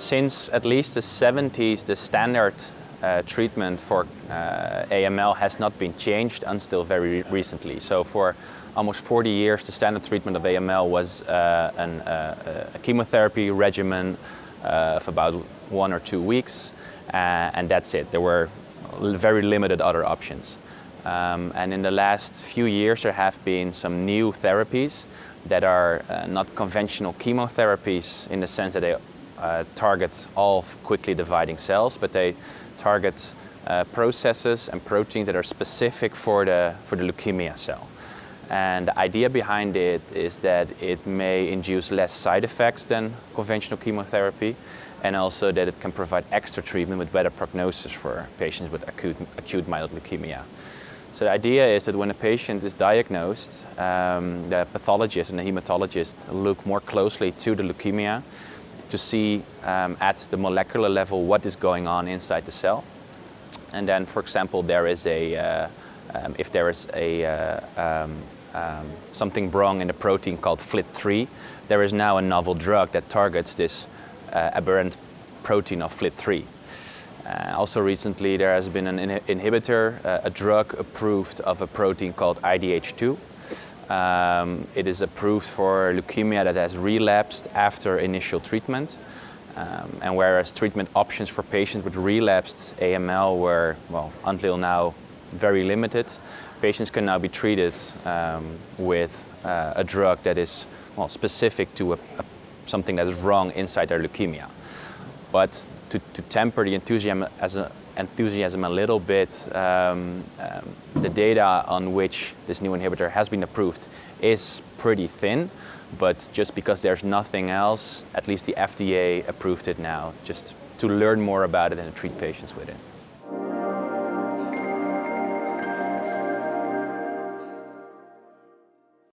Since at least the 70s, the standard treatment for AML has not been changed until very recently. So for almost 40 years, the standard treatment of AML was a chemotherapy regimen of about 1 or 2 weeks, and that's it. There were very limited other options. And in the last few years, there have been some new therapies that are not conventional chemotherapies in the sense that they target all quickly dividing cells, but they target processes and proteins that are specific for the leukemia cell. And the idea behind it is that it may induce less side effects than conventional chemotherapy, and also that it can provide extra treatment with better prognosis for patients with acute myeloid leukemia. So the idea is that when a patient is diagnosed, the pathologist and the hematologist look more closely to the leukemia to see at the molecular level what is going on inside the cell. And then, for example, there is if there is something wrong in a protein called FLT3, there is now a novel drug that targets this aberrant protein of FLT3. Also recently there has been an inhibitor, a drug approved of a protein called IDH2. It is approved for leukemia that has relapsed after initial treatment. And whereas treatment options for patients with relapsed AML were, well, until now very limited, patients can now be treated with a drug that is, well, specific to something that is wrong inside their leukemia. But to temper the enthusiasm a little bit, the data on which this new inhibitor has been approved is pretty thin, but just because there's nothing else, at least the FDA approved it now, just to learn more about it and to treat patients with it.